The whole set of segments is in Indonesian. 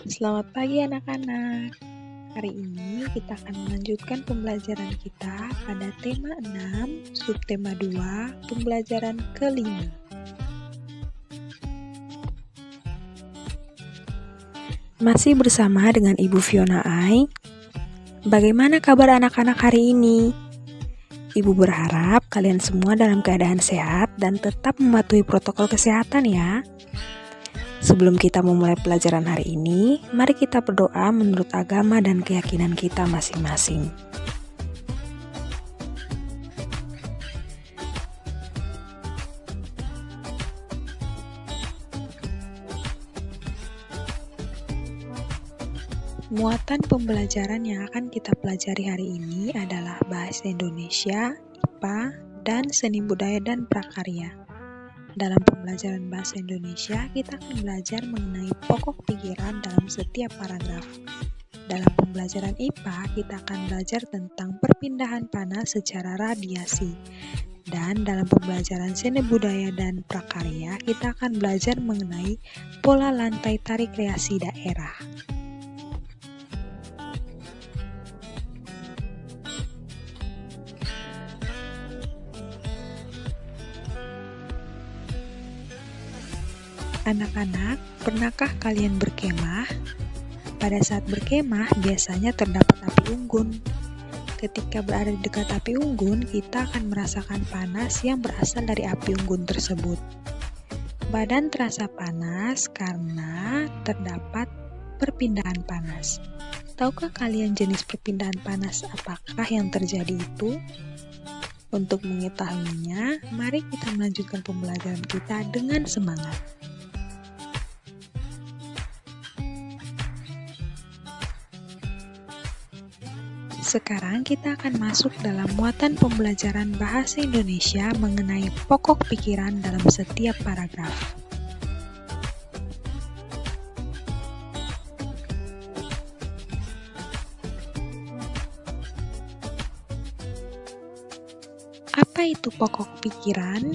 Selamat pagi anak-anak. Hari ini kita akan melanjutkan pembelajaran kita pada tema 6, subtema 2, pembelajaran kelima. Masih bersama dengan Ibu Fiona Ai. Bagaimana kabar anak-anak hari ini? Ibu berharap kalian semua dalam keadaan sehat dan tetap mematuhi protokol kesehatan ya. Sebelum kita memulai pelajaran hari ini, mari kita berdoa menurut agama dan keyakinan kita masing-masing. Muatan pembelajaran yang akan kita pelajari hari ini adalah Bahasa Indonesia, IPA, dan Seni Budaya dan Prakarya. Dalam pembelajaran Bahasa Indonesia, kita akan belajar mengenai pokok pikiran dalam setiap paragraf. Dalam pembelajaran IPA, kita akan belajar tentang perpindahan panas secara radiasi. Dan dalam pembelajaran Seni Budaya dan Prakarya, kita akan belajar mengenai pola lantai tarik reaksi daerah. Anak-anak, pernahkah kalian berkemah? Pada saat berkemah, biasanya terdapat api unggun. Ketika berada di dekat api unggun, kita akan merasakan panas yang berasal dari api unggun tersebut. Badan terasa panas karena terdapat perpindahan panas. Tahukah kalian jenis perpindahan panas apakah yang terjadi itu? Untuk mengetahuinya, mari kita melanjutkan pembelajaran kita dengan semangat. Sekarang kita akan masuk dalam muatan pembelajaran Bahasa Indonesia mengenai pokok pikiran dalam setiap paragraf. Apa itu pokok pikiran?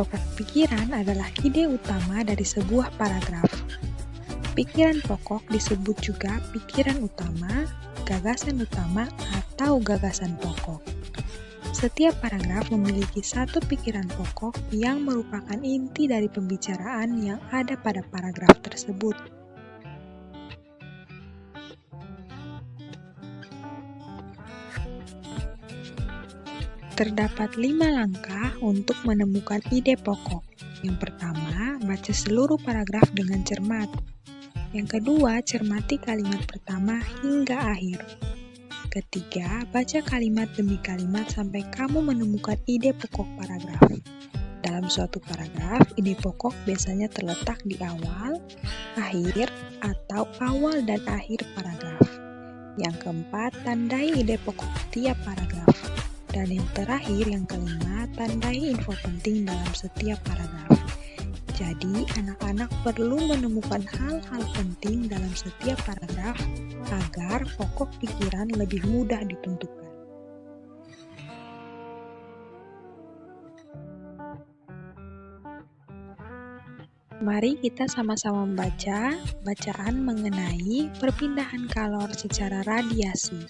Pokok pikiran adalah ide utama dari sebuah paragraf. Pikiran pokok disebut juga pikiran utama, gagasan utama, atau gagasan pokok. Setiap paragraf memiliki satu pikiran pokok yang merupakan inti dari pembicaraan yang ada pada paragraf tersebut. Terdapat 5 langkah untuk menemukan ide pokok. Yang pertama, baca seluruh paragraf dengan cermat. Yang kedua, cermati kalimat pertama hingga akhir. Ketiga, baca kalimat demi kalimat sampai kamu menemukan ide pokok paragraf. Dalam suatu paragraf, ide pokok biasanya terletak di awal, akhir, atau awal dan akhir paragraf. Yang keempat, tandai ide pokok tiap paragraf. Dan yang terakhir, yang kelima, tandai info penting dalam setiap paragraf. Jadi, anak-anak perlu menemukan hal-hal penting dalam setiap paragraf agar pokok pikiran lebih mudah ditentukan. Mari kita sama-sama membaca bacaan mengenai perpindahan kalor secara radiasi.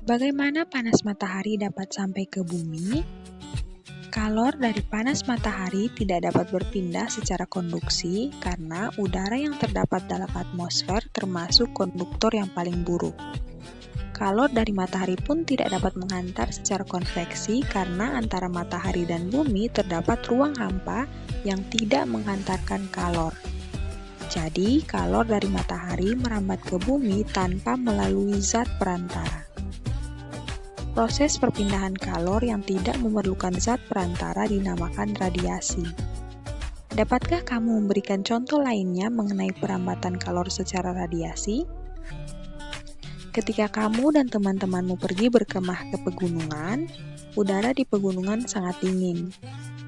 Bagaimana panas matahari dapat sampai ke bumi? Kalor dari panas matahari tidak dapat berpindah secara konduksi karena udara yang terdapat dalam atmosfer termasuk konduktor yang paling buruk. Kalor dari matahari pun tidak dapat menghantar secara konveksi karena antara matahari dan bumi terdapat ruang hampa yang tidak menghantarkan kalor. Jadi, kalor dari matahari merambat ke bumi tanpa melalui zat perantara. Proses perpindahan kalor yang tidak memerlukan zat perantara dinamakan radiasi. Dapatkah kamu memberikan contoh lainnya mengenai perambatan kalor secara radiasi? Ketika kamu dan teman-temanmu pergi berkemah ke pegunungan, udara di pegunungan sangat dingin.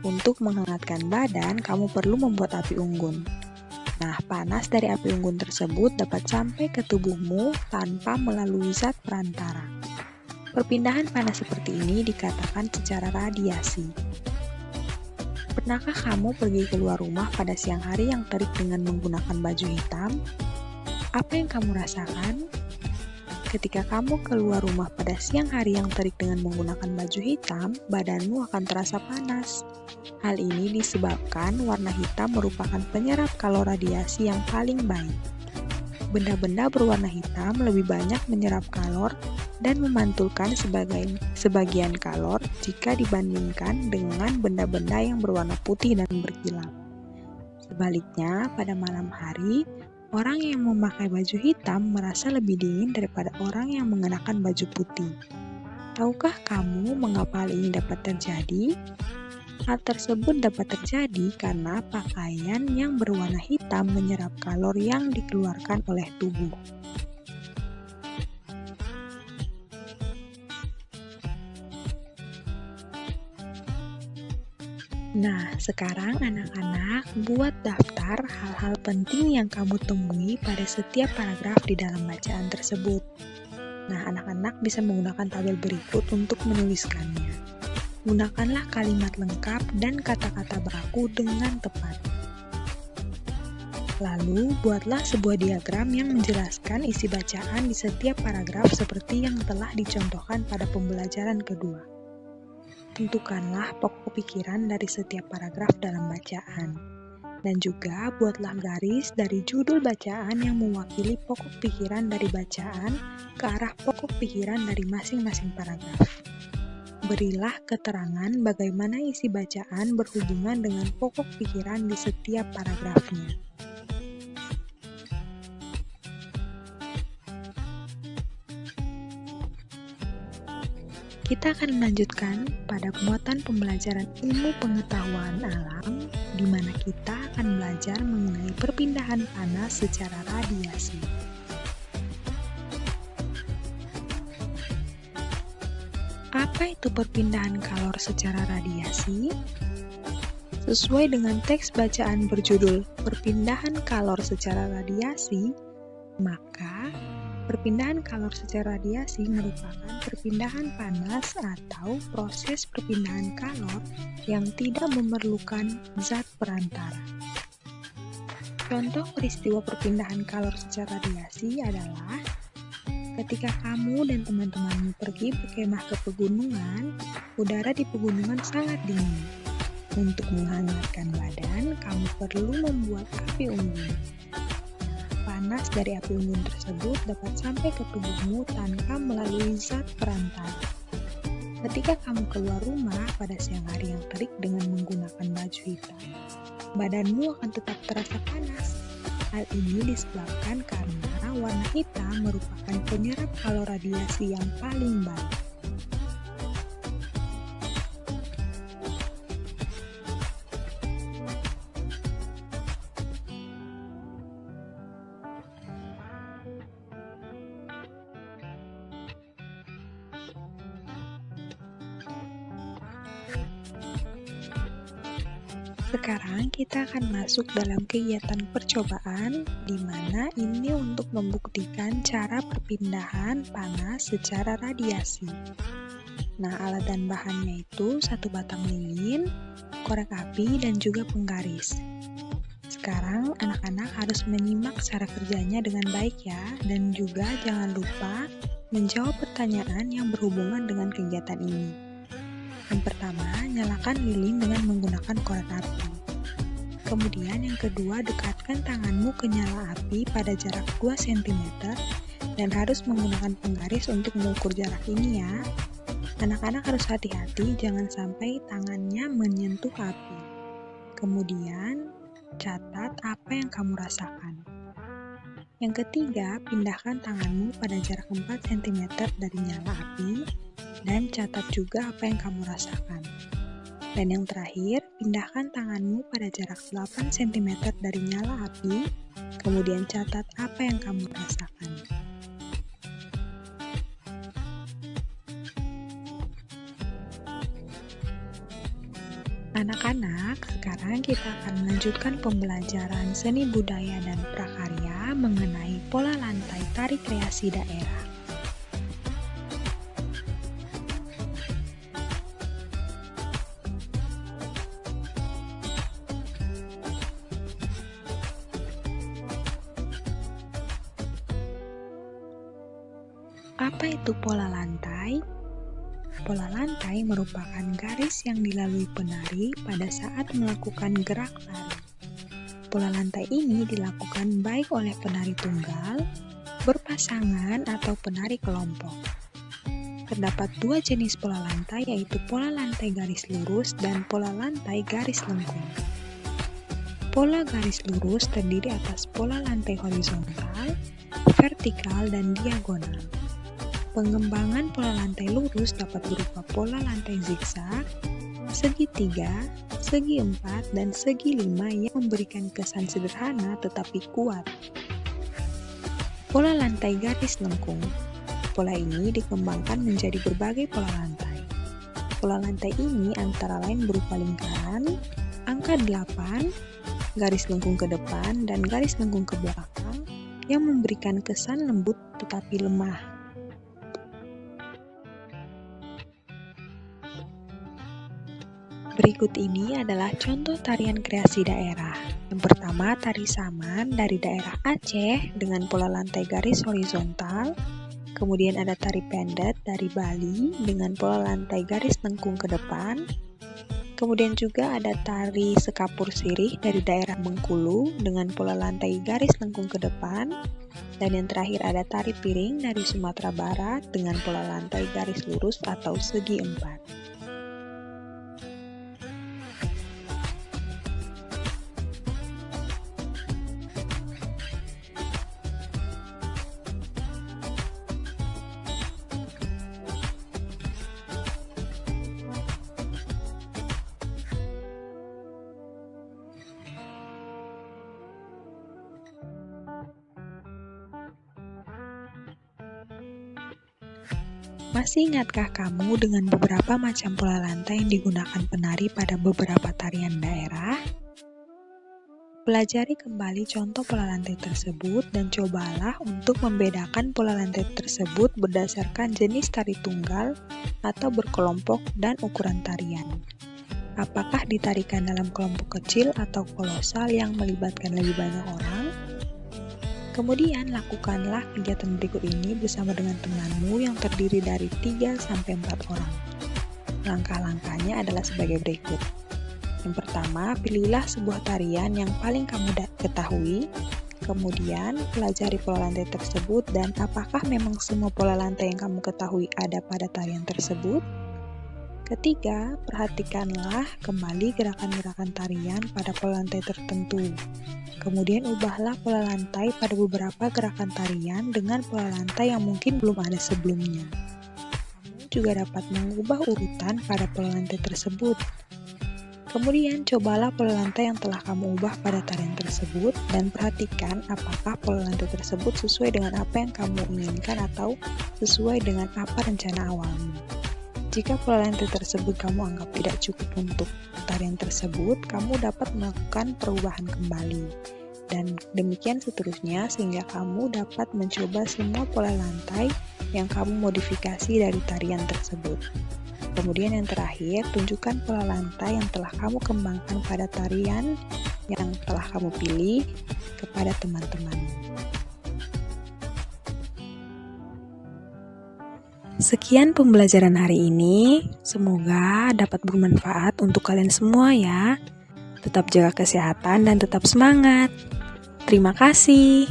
Untuk menghangatkan badan, kamu perlu membuat api unggun. Nah, panas dari api unggun tersebut dapat sampai ke tubuhmu tanpa melalui zat perantara. Perpindahan panas seperti ini dikatakan secara radiasi. Pernahkah kamu pergi keluar rumah pada siang hari yang terik dengan menggunakan baju hitam? Apa yang kamu rasakan? Ketika kamu keluar rumah pada siang hari yang terik dengan menggunakan baju hitam, badanmu akan terasa panas. Hal ini disebabkan warna hitam merupakan penyerap kalor radiasi yang paling baik. Benda-benda berwarna hitam lebih banyak menyerap kalor dan memantulkan sebagian kalor jika dibandingkan dengan benda-benda yang berwarna putih dan berkilap. Sebaliknya, pada malam hari, orang yang memakai baju hitam merasa lebih dingin daripada orang yang mengenakan baju putih. Tahukah kamu mengapa hal ini dapat terjadi? Hal tersebut dapat terjadi karena pakaian yang berwarna hitam menyerap kalor yang dikeluarkan oleh tubuh. Nah, sekarang anak-anak buat daftar hal-hal penting yang kamu temui pada setiap paragraf di dalam bacaan tersebut. Nah, anak-anak bisa menggunakan tabel berikut untuk menuliskannya. Gunakanlah kalimat lengkap dan kata-kata baku dengan tepat. Lalu, buatlah sebuah diagram yang menjelaskan isi bacaan di setiap paragraf seperti yang telah dicontohkan pada pembelajaran kedua. Tentukanlah pokok pikiran dari setiap paragraf dalam bacaan. Dan juga buatlah garis dari judul bacaan yang mewakili pokok pikiran dari bacaan ke arah pokok pikiran dari masing-masing paragraf. Berilah keterangan bagaimana isi bacaan berhubungan dengan pokok pikiran di setiap paragrafnya. Kita akan melanjutkan pada muatan pembelajaran ilmu pengetahuan alam, di mana kita akan belajar mengenai perpindahan panas secara radiasi. Apa itu perpindahan kalor secara radiasi? Sesuai dengan teks bacaan berjudul Perpindahan Kalor Secara Radiasi, maka perpindahan kalor secara radiasi merupakan perpindahan panas atau proses perpindahan kalor yang tidak memerlukan zat perantara. Contoh peristiwa perpindahan kalor secara radiasi adalah ketika kamu dan teman-temanmu pergi berkemah ke pegunungan, udara di pegunungan sangat dingin. Untuk menghangatkan badan, kamu perlu membuat api unggun. Panas dari api unggun tersebut dapat sampai ke tubuhmu tanpa melalui zat perantara. Ketika kamu keluar rumah pada siang hari yang terik dengan menggunakan baju hitam, badanmu akan tetap terasa panas. Hal ini disebabkan karena warna hitam merupakan penyerap kalor radiasi yang paling baik. Sekarang kita akan masuk dalam kegiatan percobaan, di mana ini untuk membuktikan cara perpindahan panas secara radiasi. Nah, alat dan bahannya itu satu batang lilin, korek api, dan juga penggaris. Sekarang anak-anak harus menyimak cara kerjanya dengan baik ya, dan juga jangan lupa menjawab pertanyaan yang berhubungan dengan kegiatan ini. Yang pertama, nyalakan lilin dengan menggunakan korek api. Kemudian yang kedua, dekatkan tanganmu ke nyala api pada jarak 2 cm dan harus menggunakan penggaris untuk mengukur jarak ini ya. Anak-anak harus hati-hati jangan sampai tangannya menyentuh api. Kemudian, catat apa yang kamu rasakan. Yang ketiga, pindahkan tanganmu pada jarak 4 cm dari nyala api dan catat juga apa yang kamu rasakan. Dan yang terakhir, pindahkan tanganmu pada jarak 8 cm dari nyala api, kemudian catat apa yang kamu rasakan. Anak-anak, sekarang kita akan melanjutkan pembelajaran seni budaya dan prakarya mengenai pola lantai tari kreasi daerah. Apa itu pola lantai? Pola lantai merupakan garis yang dilalui penari pada saat melakukan gerak tari. Pola lantai ini dilakukan baik oleh penari tunggal, berpasangan, atau penari kelompok. Terdapat dua jenis pola lantai, yaitu pola lantai garis lurus dan pola lantai garis lengkung. Pola garis lurus terdiri atas pola lantai horizontal, vertikal, dan diagonal. Pengembangan pola lantai lurus dapat berupa pola lantai zigzag, segitiga, segi 4, dan segi 5 yang memberikan kesan sederhana tetapi kuat. Pola lantai garis lengkung. Pola ini dikembangkan menjadi berbagai pola lantai. Pola lantai ini antara lain berupa lingkaran, angka 8, garis lengkung ke depan, dan garis lengkung ke belakang yang memberikan kesan lembut tetapi lemah. Berikut ini adalah contoh tarian kreasi daerah. Yang pertama, tari saman dari daerah Aceh dengan pola lantai garis horizontal. Kemudian ada tari pendet dari Bali dengan pola lantai garis lengkung ke depan. Kemudian juga ada tari sekapur sirih dari daerah Bengkulu dengan pola lantai garis lengkung ke depan. Dan yang terakhir ada tari piring dari Sumatera Barat dengan pola lantai garis lurus atau segi 4. Masih ingatkah kamu dengan beberapa macam pola lantai yang digunakan penari pada beberapa tarian daerah? Pelajari kembali contoh pola lantai tersebut dan cobalah untuk membedakan pola lantai tersebut berdasarkan jenis tari tunggal atau berkelompok dan ukuran tarian. Apakah ditarikan dalam kelompok kecil atau kolosal yang melibatkan lebih banyak orang? Kemudian lakukanlah kegiatan berikut ini bersama dengan temanmu yang terdiri dari 3-4 orang. Langkah-langkahnya adalah sebagai berikut. Yang pertama, pilihlah sebuah tarian yang paling kamu ketahui. Kemudian, pelajari pola lantai tersebut dan apakah memang semua pola lantai yang kamu ketahui ada pada tarian tersebut. Ketiga, perhatikanlah kembali gerakan-gerakan tarian pada pola lantai tertentu. Kemudian ubahlah pola lantai pada beberapa gerakan tarian dengan pola lantai yang mungkin belum ada sebelumnya. Kamu juga dapat mengubah urutan pada pola lantai tersebut. Kemudian cobalah pola lantai yang telah kamu ubah pada tarian tersebut dan perhatikan apakah pola lantai tersebut sesuai dengan apa yang kamu inginkan atau sesuai dengan apa rencana awalmu. Jika pola lantai tersebut kamu anggap tidak cukup untuk tarian tersebut, kamu dapat melakukan perubahan kembali. Dan demikian seterusnya sehingga kamu dapat mencoba semua pola lantai yang kamu modifikasi dari tarian tersebut. Kemudian yang terakhir, tunjukkan pola lantai yang telah kamu kembangkan pada tarian yang telah kamu pilih kepada teman-temanmu. Sekian pembelajaran hari ini, semoga dapat bermanfaat untuk kalian semua ya. Tetap jaga kesehatan dan tetap semangat. Terima kasih.